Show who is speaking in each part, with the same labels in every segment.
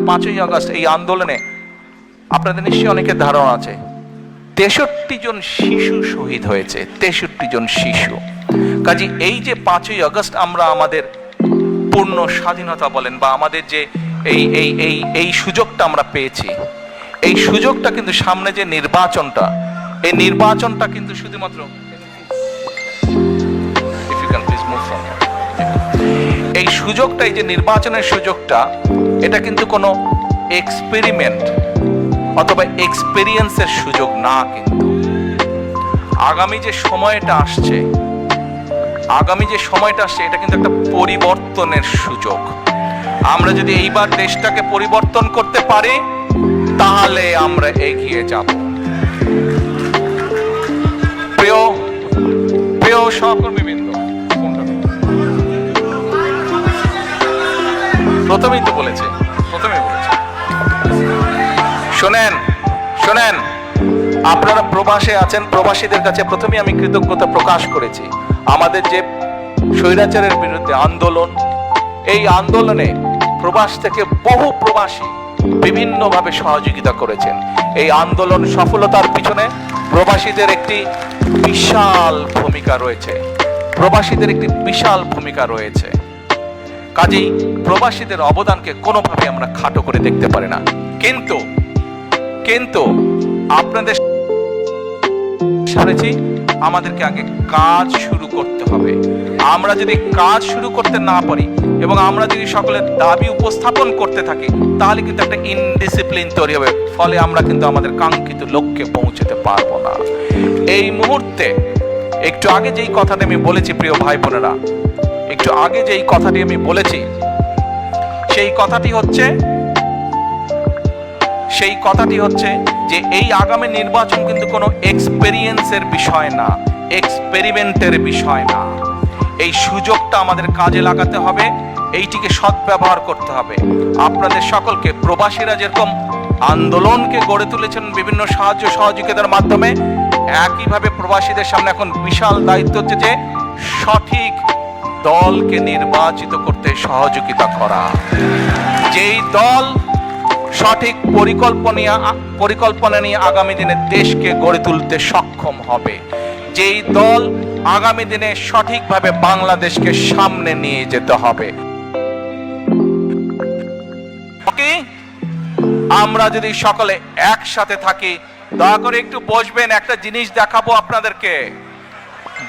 Speaker 1: 5ই August এই আন্দোলনে আপনাদের নিশ্চয়ই অনেকের ধারণা আছে 63 জন শিশু শহীদ হয়েছে, 63 জন শিশু। কাজে এই যে 5ই আগস্ট আমরা আমাদের পূর্ণ স্বাধীনতা বলেন বা আমাদের যে এই এই এই এই সুযোগটা আমরা পেয়েছি, এই সুযোগটা কিন্তু সামনে যে নির্বাচনটা, এই নির্বাচনটা কিন্তু শুধুমাত্র এই সুযোগটা, এই যে নির্বাচনের সুযোগটা, এটা কিন্তু কোনো এক্সপেরিমেন্ট অথবা এক্সপেরিয়েন্সের সুযোগ না। কিন্তু আগামী যে সময়টা আসছে, এটা কিন্তু একটা পরিবর্তনের সুযোগ। আমরা যদি এইবার দেশটাকে পরিবর্তন করতে পারি তাহলে আমরা এগিয়ে যাব। প্রিয় সহকর্মীবৃন্দ, প্রথমেই বলেছে শোনেন, আপনারা প্রবাসে আছেন, প্রবাসীদের কাছে প্রথমে আমি কৃতজ্ঞতা প্রকাশ করেছি। আমাদের যে স্বৈরাচারের বিরুদ্ধে আন্দোলন, এই আন্দোলনে প্রবাস থেকে বহু প্রবাসী বিভিন্নভাবে সহযোগিতা করেছেন। এই আন্দোলন সফলতার পিছনে প্রবাসীদের একটি বিশাল ভূমিকা রয়েছে। কাজেই প্রবাসীদের অবদানকে কোনোভাবে আমরা খাটো করে দেখতে পারি না। কিন্তু আপনাদের শুনেছি আমাদেরকে আগে কাজ শুরু করতে হবে। আমরা যদি কাজ শুরু করতে না পারি এবং আমরা যদি সকলের দাবি উপস্থাপন করতে থাকি তাহলে কিন্তু একটা ইনডিসিপ্লিন তৈরি হবে, ফলে আমরা কিন্তু আমাদের কাঙ্ক্ষিত লক্ষ্যে পৌঁছতে পারবো না। এই মুহূর্তে একটু আগে যেই কথাটা আমি বলেছি, প্রিয় ভাই বোনেরা, সেই কথাটি হচ্ছে যে এই আগামী নির্বাচন কিন্তু কোনো এক্সপেরিয়েন্সের বিষয় না, এক্সপেরিমেন্টের বিষয় না। এই সুযোগটা আমাদের কাজে লাগাতে হবে, এইটিকে সদ্ব্যবহার করতে হবে। আপনাদের সকলকে, প্রবাসীরা যেরকম আন্দোলনকে গড়ে তুলেছেন বিভিন্ন সাহায্য সহযোগিতার মাধ্যমে, একইভাবে প্রবাসীদের সামনে এখন বিশাল দায়িত্ব হচ্ছে যে সঠিক দলকে নির্বাচিত করতে সহযোগিতা করা। যেই দল সঠিক পরিকল্পনা নিয়ে আগামী দিনে দেশকে গড়ে তুলতে সক্ষম হবে, যেই দল আগামী দিনে সঠিকভাবে বাংলাদেশকে সামনে নিয়ে যেতে হবে। আমরা যদি সকলে একসাথে থাকি, দয়া করে একটু বসবেন, একটা জিনিস দেখাবো আপনাদেরকে।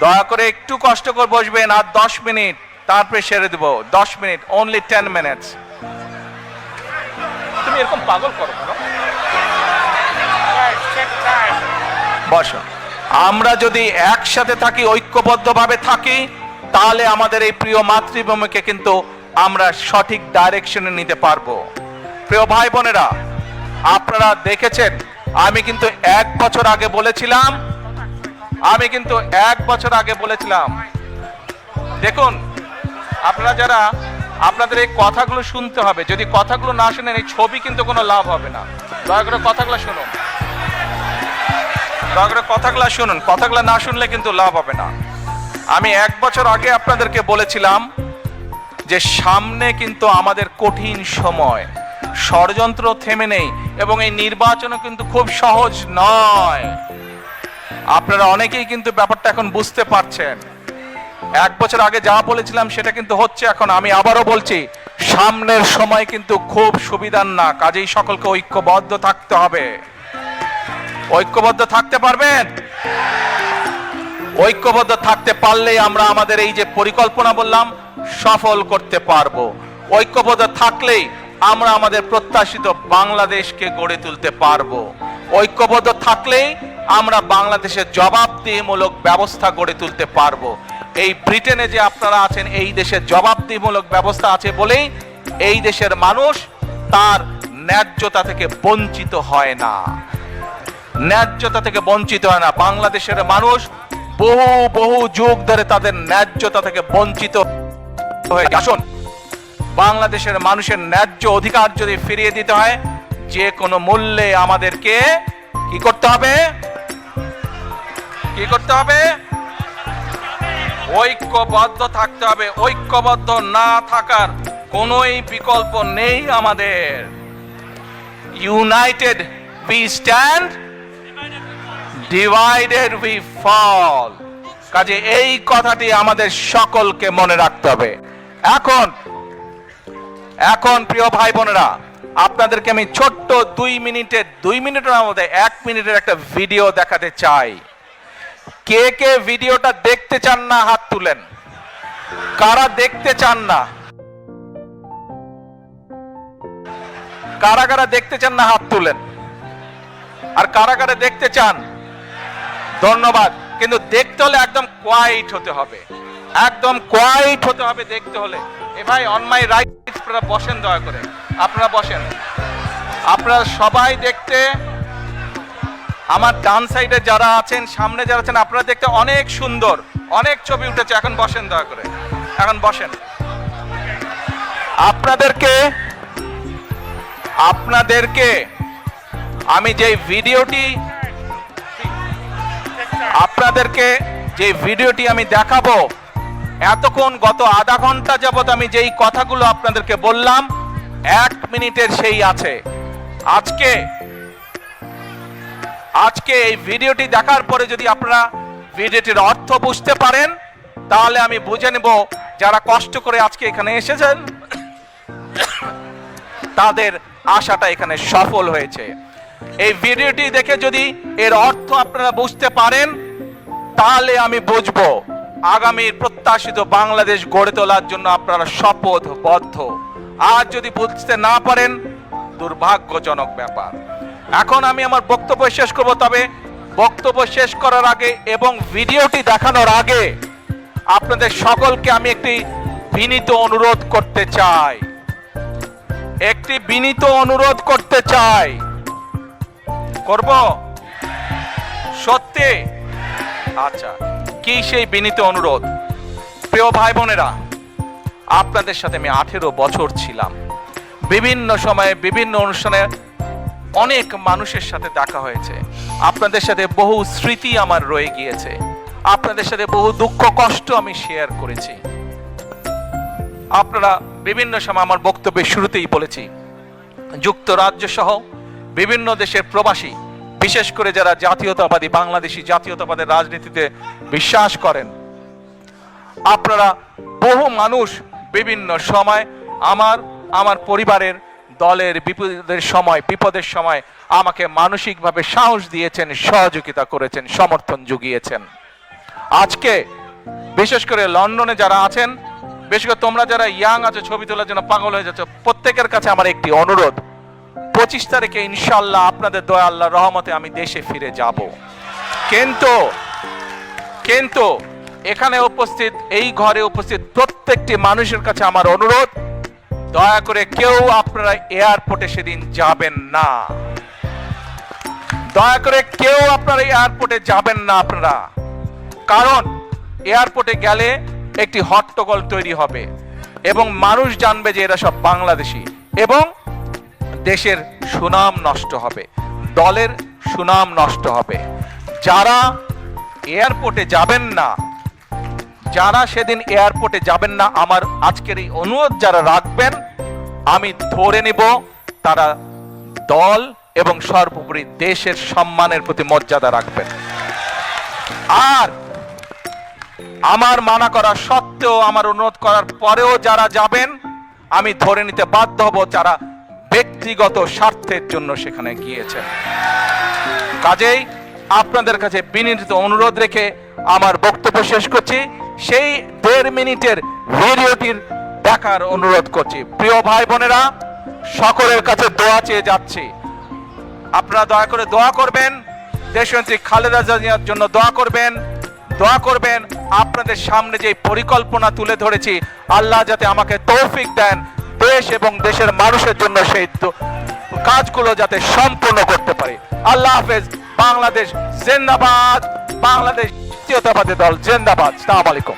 Speaker 1: দয়া করে একটু কষ্ট করে বসবেন, আর 10 মিনিট, তারপরে সেরে দেব। 10 মিনিট, only 10 minutes। তুমি এরকম পাগল করো কেন? বসো। আমরা যদি একসাথে থাকি, ঐক্যবদ্ধভাবে থাকি, তাহলে আমাদের এই প্রিয় মাতৃভূমিকে কিন্তু আমরা সঠিক ডাইরেকশনে নিতে পারবো। প্রিয় ভাই বোনেরা, আপনারা দেখেছেন আমি কিন্তু 1 বছর আগে বলেছিলাম, দেখুন আপনারা আপনাদের এই কথাগুলো শুনতে হবে। যদি কথাগুলো না শুনেন, এই ছবি কিন্তু কোনো লাভ হবে না। দয়া করে কথাগুলো শুনুন, কথাগুলো না শুনলে কিন্তু লাভ হবে না। আমি 1 বছর আগে আপনাদেরকে বলেছিলাম যে সামনে কিন্তু আমাদের কঠিন সময়, ষড়যন্ত্র থেমে নেই এবং এই নির্বাচনও কিন্তু খুব সহজ নয়। আপনারা অনেকেই কিন্তু ব্যাপারটা এখন বুঝতে পারছেন। 1 বছর আগে যা বলেছিলাম সেটা কিন্তু হচ্ছে এখন। আমি আবারও বলছি, সামনের সময় কিন্তু খুব সুবিধার না। কাজেই সকলকে ঐক্যবদ্ধ থাকতে হবে। ঐক্যবদ্ধ থাকতে পারবেন? ঐক্যবদ্ধ থাকতে পারলেই আমরা আমাদের এই যে পরিকল্পনা বললাম সফল করতে পারবো। ঐক্যবদ্ধ থাকলেই আমরা আমাদের প্রত্যাশিত বাংলাদেশকে গড়ে তুলতে পারবো। ঐক্যবদ্ধ থাকলেই আমরা বাংলাদেশের জবাবদিহিমূলক ব্যবস্থা গড়ে তুলতে পারবো। এই ব্রিটেনে যে আপনারা আছেন, এই দেশের জবাবদিহিমূলক ব্যবস্থা আছে বলেই এই দেশের মানুষ তার ন্যায্যতা থেকে বঞ্চিত হয় না। বাংলাদেশের মানুষ বহু যুগ ধরে তাদের ন্যায্যতা থেকে বঞ্চিত হয়ে আসুন। বাংলাদেশের মানুষের ন্যায্য অধিকার যদি ফিরিয়ে দিতে হয়, যে কোনো মূল্যে আমাদেরকে কি করতে হবে? ঐক্যবদ্ধ থাকতে হবে। ঐক্যবদ্ধ না থাকার কোনোই বিকল্প নেই আমাদের। United we stand, divided we fall. কাজে এই কথাটি আমাদের সকলকে মনে রাখতে হবে। এখন প্রিয় ভাই বোনেরা, আপনাদেরকে আমি ছোট্ট 2 মিনিটের মধ্যে 1 মিনিটের একটা ভিডিও দেখাতে চাই। কে কে ভিডিওটা দেখতে চান না হাত তুলেন। কারা দেখতে চান না? কারা কারা দেখতে চান না হাত তুলেন। আর কারা কারা দেখতে চান? ধন্যবাদ। কিন্তু দেখতে হলে একদম কোয়াইট হতে হবে, একদম কোয়াইট হতে হবে দেখতে হলে। এ ভাই অন মাই রাইট, আপনারা বসেন, দয়া করে আপনারা বসেন। আপনারা সবাই দেখতে, আমার ডান সাইডে যারা আছেন, সামনে যারা আছেন, আপনারা দেখতে অনেক সুন্দর, অনেক ছবি উঠেছে। এখন বসেন, দয়া করে এখন বসেন। আপনাদেরকে আমি যে ভিডিওটি আমি দেখাবো, এতক্ষণ গত আধা ঘন্টা যাবত আমি যেই কথাগুলো আপনাদেরকে বললাম, 1 মিনিটের সেই আছে। আজকে এই ভিডিওটি দেখার পরে যদি আপনারা ভিডিওটির অর্থ বুঝতে পারেন, তাহলে আমি বুঝে নেব যারা কষ্ট করে আজকে এখানে এসেছেন তাদের আশাটা এখানে সফল হয়েছে। এই ভিডিওটি দেখে যদি এর অর্থ আপনারা বুঝতে পারেন, তাহলে আমি বুঝবো আগামীর প্রত্যাশিত বাংলাদেশ গড়ে তোলার জন্য আপনারা শপথবদ্ধ। আর যদি বুঝতে না পারেন, দুর্ভাগ্যজনক ব্যাপার। এখন আমি আমার বক্তব্য শেষ করব, তবে বক্তব্য শেষ করার আগে এবং ভিডিওটি দেখানোর আগে আপনাদের সকলকে আমি একটি বিনীত অনুরোধ করতে চাই। করব সত্যি? আচ্ছা, কি সেই বিনীত অনুরোধ? প্রিয় ভাই বোনেরা, আপনাদের সাথে আমি 18 বছর ছিলাম। বিভিন্ন সময়ে বিভিন্ন অনুষ্ঠানে অনেক মানুষের সাথে দেখা হয়েছে। আপনাদের সাথে বহু স্মৃতি আমার রয়ে গিয়েছে। আপনাদের সাথে বহু দুঃখ কষ্ট আমি শেয়ার করেছি। আপনারা বিভিন্ন সময়, আমার বক্তব্যের শুরুতেই বলেছি, যুক্তরাজ্য সহ বিভিন্ন দেশের প্রবাসী, বিশেষ করে যারা জাতীয়তাবাদী, বাংলাদেশি জাতীয়তাবাদের রাজনীতিতে বিশ্বাস করেন, আপনারা বহু মানুষ বিভিন্ন সময় আমার পরিবারের, দলের বিপদের সময় আমাকে মানসিকভাবে সাহস দিয়েছেন, সহযোগিতা করেছেন, সমর্থন জুগিয়েছেন। আজকে বিশেষ করে লন্ডনে যারা আছেন, বিশেষ করে তোমরা যারা ইয়াং আছো, ছবি তোলার জন্য পাগল হয়ে যাচ্ছ, প্রত্যেকের কাছে আমার একটি অনুরোধ, 25 তারিখে ইনশাআল্লাহ আপনাদের দয়া, আল্লাহর রহমতে আমি দেশে ফিরে যাব। কিন্তু এখানে উপস্থিত, এই ঘরে উপস্থিত প্রত্যেকটি মানুষের কাছে আমার অনুরোধ, দয়া করে কেউ আপনারা এয়ারপোর্টে সেদিন যাবেন না। দয়া করে কেউ আপনারা এয়ারপোর্টে যাবেন না আপনারা। কারণ এয়ারপোর্টে গেলে একটি হট্টগোল তৈরি হবে এবং মানুষ জানবে যে এরা সব বাংলাদেশি, এবং দেশের সুনাম নষ্ট হবে, দলের সুনাম নষ্ট হবে। যারা এয়ারপোর্টে যাবেন না, যারা সেদিন এয়ারপোর্টে যাবেন না, আমার আজকের এই অনুরোধ যারা রাখবেন, আমি ধরে নেব তারা দল এবং সর্বোপরি দেশের সম্মানের প্রতি মর্যাদা রাখবেন। আর আমার মানা করা সত্ত্বেও, আমার অনুরোধ করার পরেও যারা যাবেন, আমি ধরে নিতে বাধ্য হব যারা ব্যক্তিগত স্বার্থের জন্য সেখানে গিয়েছেন। কাজেই আপনাদের কাছে বিনীত অনুরোধ রেখে আমার বক্তব্য শেষ করছি। সেই 1.5 মিনিটের ভিডিওটির দেখার অনুরোধ করছি। প্রিয় ভাই বোনেরা, সকলের কাছে দোয়া চেয়ে যাচ্ছি, আপনারা দয়া করে দোয়া করবেন, দেশনেত্রী খালেদা জিয়ার জন্য দোয়া করবেন। আপনাদের সামনে যে পরিকল্পনা তুলে ধরেছি, আল্লাহ যাতে আমাকে তৌফিক দেন দেশ এবং দেশের মানুষের জন্য সেই কাজগুলো যাতে সম্পূর্ণ করতে পারি। আল্লাহ হাফেজ। বাংলাদেশ জিন্দাবাদ, বাংলাদেশ জাতীয়তাবাদী দল জিন্দাবাদ। আসসালামু আলাইকুম।